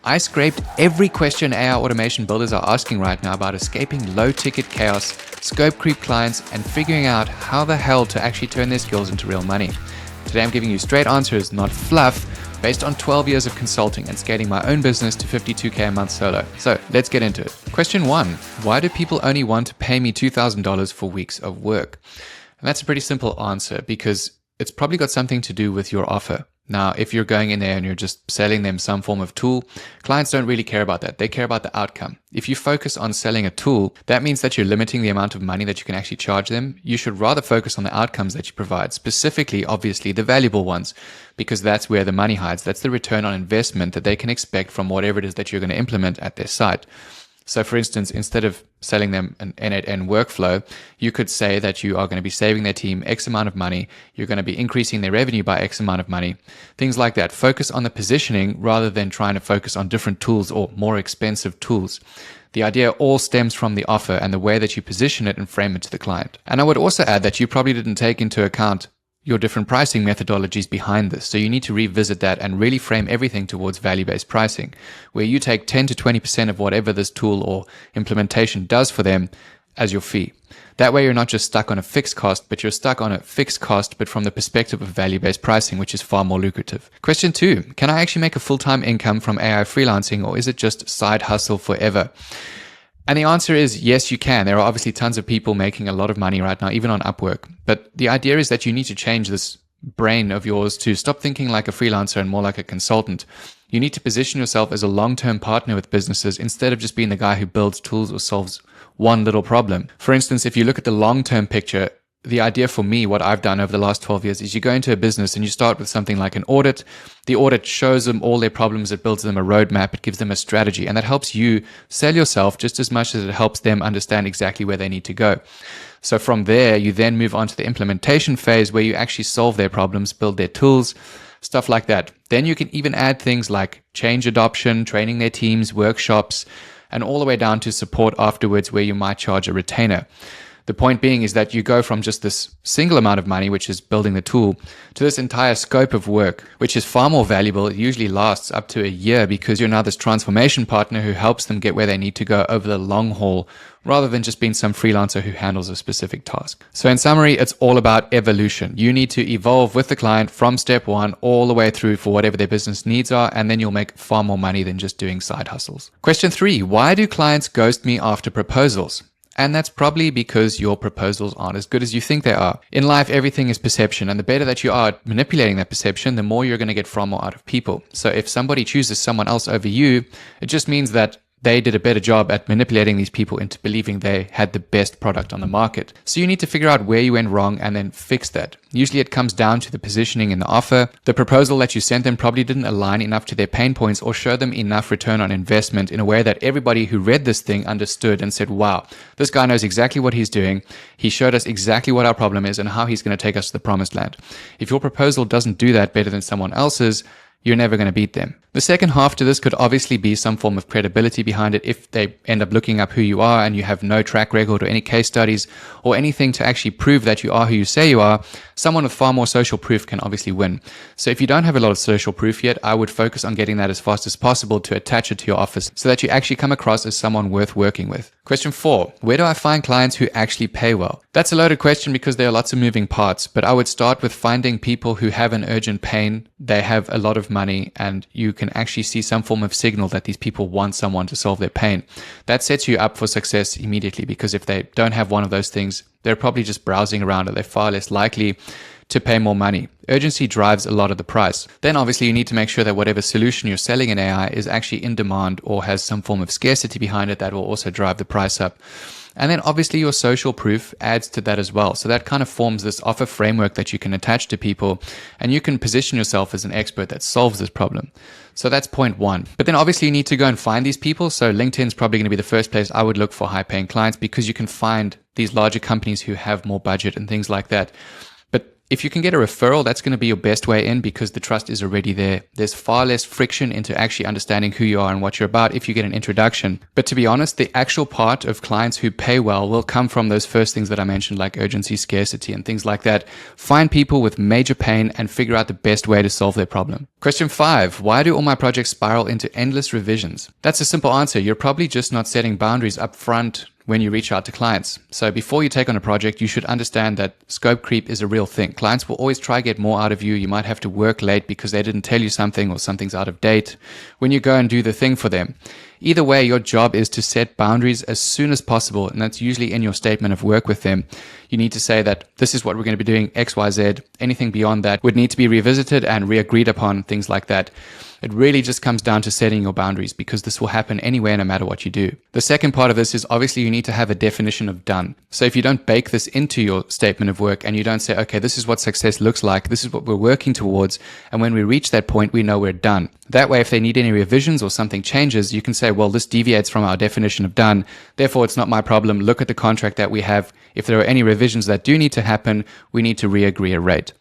I scraped every question AI automation builders are asking right now about escaping low-ticket chaos, scope creep clients, and figuring out how the hell to actually turn their skills into real money. Today I'm giving you straight answers, not fluff, based on 12 years of consulting and scaling my own business to $52K a month solo. So let's get into it. Question 1. Why do people only want to pay me $2,000 for weeks of work? And that's a pretty simple answer because it's probably got something to do with your offer. Now, if you're going in there and you're just selling them some form of tool, clients don't really care about that. They care about the outcome. If you focus on selling a tool, that means that you're limiting the amount of money that you can actually charge them. You should rather focus on the outcomes that you provide, specifically, obviously, the valuable ones, because that's where the money hides. That's the return on investment that they can expect from whatever it is that you're going to implement at their site. So for instance, instead of selling them an N8N workflow, you could say that you are going to be saving their team X amount of money. You're going to be increasing their revenue by X amount of money. Things like that. Focus on the positioning rather than trying to focus on different tools or more expensive tools. The idea all stems from the offer and the way that you position it and frame it to the client. And I would also add that you probably didn't take into account your different pricing methodologies behind this. So you need to revisit that and really frame everything towards value-based pricing, where you take 10 to 20% of whatever this tool or implementation does for them as your fee. That way you're not just stuck on a fixed cost, but you're stuck on a fixed cost, but from the perspective of value-based pricing, which is far more lucrative. Question 2, can I actually make a full-time income from AI freelancing, or is it just side hustle forever? And the answer is yes, you can. There are obviously tons of people making a lot of money right now, even on Upwork. But the idea is that you need to change this brain of yours to stop thinking like a freelancer and more like a consultant. You need to position yourself as a long-term partner with businesses instead of just being the guy who builds tools or solves one little problem. For instance, if you look at the long-term picture, the idea for me, what I've done over the last 12 years is you go into a business and you start with something like an audit. The audit shows them all their problems. It builds them a roadmap. It gives them a strategy. And that helps you sell yourself just as much as it helps them understand exactly where they need to go. So from there, you then move on to the implementation phase where you actually solve their problems, build their tools, stuff like that. Then you can even add things like change adoption, training their teams, workshops, and all the way down to support afterwards where you might charge a retainer. The point being is that you go from just this single amount of money, which is building the tool, to this entire scope of work, which is far more valuable. It usually lasts up to a year because you're now this transformation partner who helps them get where they need to go over the long haul, rather than just being some freelancer who handles a specific task. So in summary, it's all about evolution. You need to evolve with the client from step 1 all the way through for whatever their business needs are, and then you'll make far more money than just doing side hustles. Question 3, why do clients ghost me after proposals? And that's probably because your proposals aren't as good as you think they are. In life, everything is perception, and the better that you are at manipulating that perception, the more you're going to get from or out of people. So if somebody chooses someone else over you, it just means that they did a better job at manipulating these people into believing they had the best product on the market. So you need to figure out where you went wrong and then fix that. Usually it comes down to the positioning in the offer. The proposal that you sent them probably didn't align enough to their pain points or show them enough return on investment in a way that everybody who read this thing understood and said, wow, this guy knows exactly what he's doing. He showed us exactly what our problem is and how he's going to take us to the promised land. If your proposal doesn't do that better than someone else's, you're never going to beat them. The second half to this could obviously be some form of credibility behind it. If they end up looking up who you are and you have no track record or any case studies or anything to actually prove that you are who you say you are, someone with far more social proof can obviously win. So if you don't have a lot of social proof yet, I would focus on getting that as fast as possible to attach it to your offers so that you actually come across as someone worth working with. Question 4, where do I find clients who actually pay well? That's a loaded question because there are lots of moving parts, but I would start with finding people who have an urgent pain. They have a lot of money and you can actually see some form of signal that these people want someone to solve their pain. That sets you up for success immediately because if they don't have one of those things, they're probably just browsing around and they're far less likely to pay more money. Urgency drives a lot of the price. Then obviously you need to make sure that whatever solution you're selling in AI is actually in demand or has some form of scarcity behind it that will also drive the price up. And then obviously your social proof adds to that as well. So that kind of forms this offer framework that you can attach to people and you can position yourself as an expert that solves this problem. So that's point 1. But then obviously you need to go and find these people. So LinkedIn is probably going to be the first place I would look for high paying clients because you can find these larger companies who have more budget and things like that. But If you can get a referral, that's going to be your best way in because the trust is already there. There's far less friction into actually understanding who you are and what you're about if you get an introduction. But to be honest, the actual part of clients who pay well will come from those first things that I mentioned, like urgency, scarcity, and things like that. Find people with major pain and figure out the best way to solve their problem. Question 5, why do all my projects spiral into endless revisions? That's a simple answer. You're probably just not setting boundaries up front when you reach out to clients. So before you take on a project, you should understand that scope creep is a real thing. Clients will always try to get more out of you. You might have to work late because they didn't tell you something or something's out of date when you go and do the thing for them. Either way, your job is to set boundaries as soon as possible, and that's usually in your statement of work with them. You need to say that this is what we're going to be doing, X, Y, Z. Anything beyond that would need to be revisited and re-agreed upon, things like that. It really just comes down to setting your boundaries because this will happen anywhere, no matter what you do. The second part of this is obviously you need to have a definition of done. So if you don't bake this into your statement of work and you don't say, okay, this is what success looks like, this is what we're working towards, and when we reach that point, we know we're done. That way, if they need any revisions or something changes, you can say, well, this deviates from our definition of done. Therefore, it's not my problem. Look at the contract that we have. If there are any revisions that do need to happen, we need to re-agree a rate.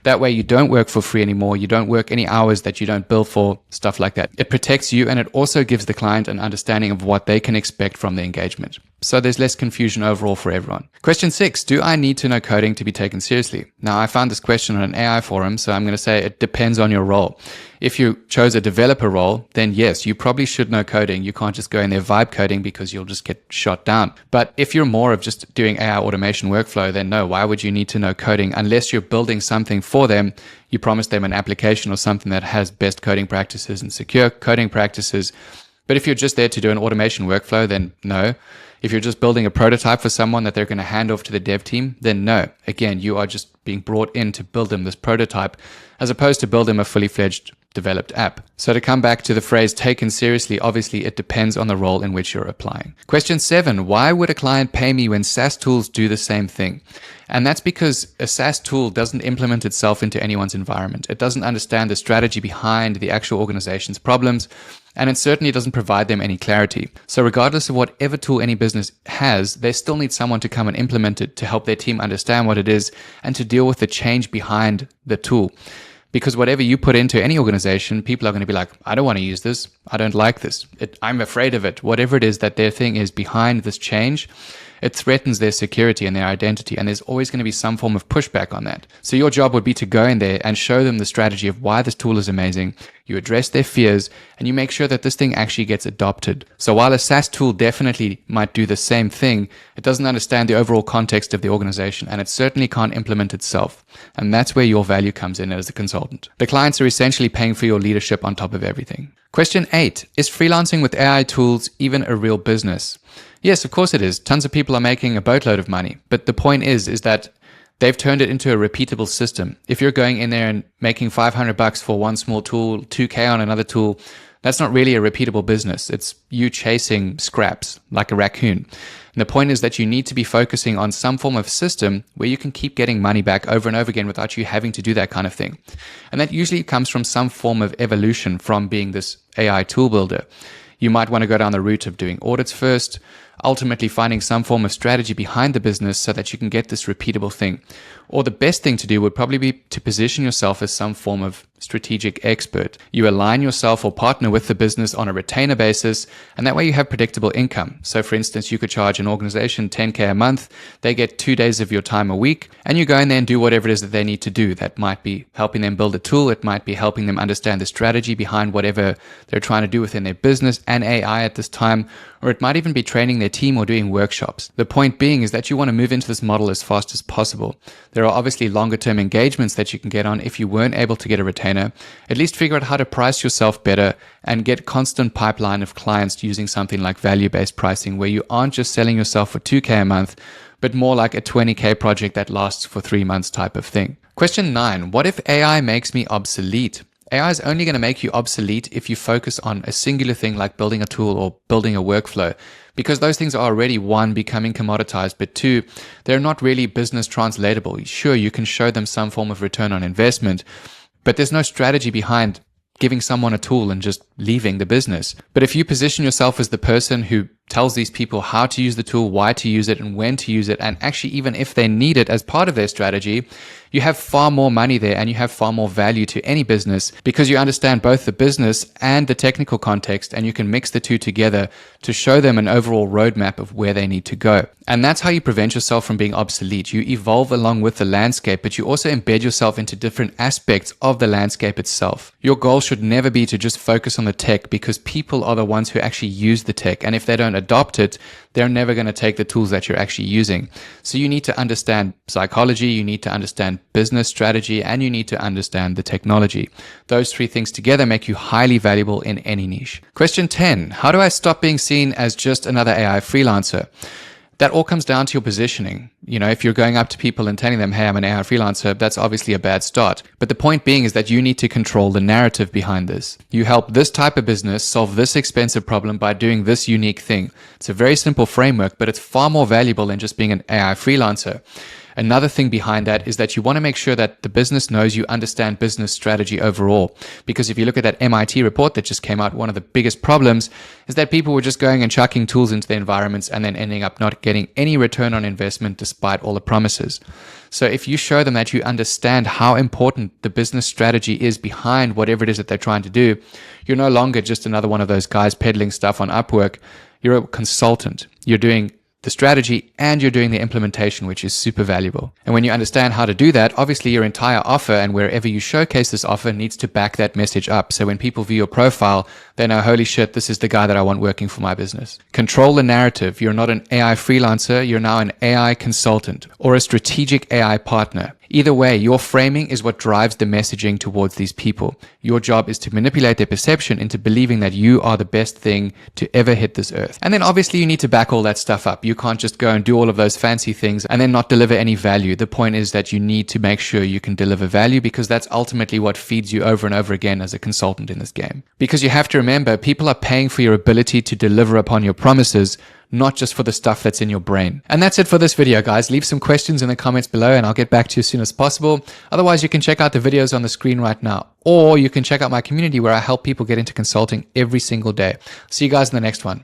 That way you don't work for free anymore. You don't work any hours that you don't bill for, stuff like that. It protects you and it also gives the client an understanding of what they can expect from the engagement. So there's less confusion overall for everyone. Question 6, do I need to know coding to be taken seriously? Now, I found this question on an AI forum, so I'm going to say it depends on your role. If you chose a developer role, then yes, you probably should know coding. You can't just go in there vibe coding because you'll just get shot down. But if you're more of just doing AI automation workflow, then no, why would you need to know coding unless you're building something for them? You promise them an application or something that has best coding practices and secure coding practices. But if you're just there to do an automation workflow, then no. If you're just building a prototype for someone that they're going to hand off to the dev team, then no. Again, you are just being brought in to build them this prototype as opposed to build them a fully fledged developed app. So to come back to the phrase taken seriously, obviously it depends on the role in which you're applying. Question 7, why would a client pay me when SaaS tools do the same thing? And that's because a SaaS tool doesn't implement itself into anyone's environment. It doesn't understand the strategy behind the actual organization's problems, and it certainly doesn't provide them any clarity. So regardless of whatever tool any business has, they still need someone to come and implement it to help their team understand what it is and to deal with the change behind the tool. Because whatever you put into any organization, people are going to be like, I don't want to use this. I don't like this. I'm afraid of it. Whatever it is that their thing is behind this change, it threatens their security and their identity. And there's always going to be some form of pushback on that. So your job would be to go in there and show them the strategy of why this tool is amazing. You address their fears and you make sure that this thing actually gets adopted. So while a SaaS tool definitely might do the same thing, it doesn't understand the overall context of the organization and it certainly can't implement itself. And that's where your value comes in as a consultant. The clients are essentially paying for your leadership on top of everything. Question 8, is freelancing with AI tools even a real business? Yes, of course it is. Tons of people are making a boatload of money. But the point is that they've turned it into a repeatable system. If you're going in there and making $500 for one small tool, $2,000 on another tool, that's not really a repeatable business. It's you chasing scraps like a raccoon. And the point is that you need to be focusing on some form of system where you can keep getting money back over and over again without you having to do that kind of thing. And that usually comes from some form of evolution from being this AI tool builder. You might want to go down the route of doing audits first, ultimately finding some form of strategy behind the business so that you can get this repeatable thing. Or the best thing to do would probably be to position yourself as some form of strategic expert. You align yourself or partner with the business on a retainer basis, and that way you have predictable income. So for instance, you could charge an organization $10,000 a month, they get 2 days of your time a week, and you go in there and do whatever it is that they need to do. That might be helping them build a tool, it might be helping them understand the strategy behind whatever they're trying to do within their business and AI at this time, or it might even be training their team or doing workshops. The point being is that you want to move into this model as fast as possible. There are obviously longer term engagements that you can get on if you weren't able to get a retainer. At least figure out how to price yourself better and get constant pipeline of clients using something like value-based pricing where you aren't just selling yourself for $2,000 a month, but more like a $20,000 project that lasts for 3 months type of thing. Question 9, what if AI makes me obsolete? AI is only going to make you obsolete if you focus on a singular thing like building a tool or building a workflow, because those things are already, one, becoming commoditized, but two, they're not really business translatable. Sure, you can show them some form of return on investment, but there's no strategy behind giving someone a tool and just leaving the business. But if you position yourself as the person who tells these people how to use the tool, why to use it, and when to use it, and actually even if they need it as part of their strategy, you have far more money there and you have far more value to any business because you understand both the business and the technical context, and you can mix the two together to show them an overall roadmap of where they need to go. And that's how you prevent yourself from being obsolete. You evolve along with the landscape, but you also embed yourself into different aspects of the landscape itself. Your goal should never be to just focus on the tech, because people are the ones who actually use the tech. And if they don't adopt it, they're never going to take the tools that you're actually using. So you need to understand psychology, you need to understand business strategy, and you need to understand the technology. Those three things together make you highly valuable in any niche. Question 10, how do I stop being seen as just another AI freelancer? That all comes down to your positioning. If you're going up to people and telling them, hey, I'm an AI freelancer, that's obviously a bad start. But the point being is that you need to control the narrative behind this. You help this type of business solve this expensive problem by doing this unique thing. It's a very simple framework, but it's far more valuable than just being an AI freelancer. Another thing behind that is that you want to make sure that the business knows you understand business strategy overall. Because if you look at that MIT report that just came out, one of the biggest problems is that people were just going and chucking tools into their environments and then ending up not getting any return on investment despite all the promises. So if you show them that you understand how important the business strategy is behind whatever it is that they're trying to do, you're no longer just another one of those guys peddling stuff on Upwork. You're a consultant. You're doing the strategy and you're doing the implementation, which is super valuable. And when you understand how to do that, obviously your entire offer and wherever you showcase this offer needs to back that message up. So when people view your profile, they know, holy shit, this is the guy that I want working for my business. Control the narrative. You're not an AI freelancer. You're now an AI consultant or a strategic AI partner. Either way, your framing is what drives the messaging towards these people. Your job is to manipulate their perception into believing that you are the best thing to ever hit this earth. And then obviously you need to back all that stuff up. You can't just go and do all of those fancy things and then not deliver any value. The point is that you need to make sure you can deliver value, because that's ultimately what feeds you over and over again as a consultant in this game. Because you have to remember, people are paying for your ability to deliver upon your promises, not just for the stuff that's in your brain. And that's it for this video, guys. Leave some questions in the comments below and I'll get back to you as soon as possible. Otherwise, you can check out the videos on the screen right now, or you can check out my community where I help people get into consulting every single day. See you guys in the next one.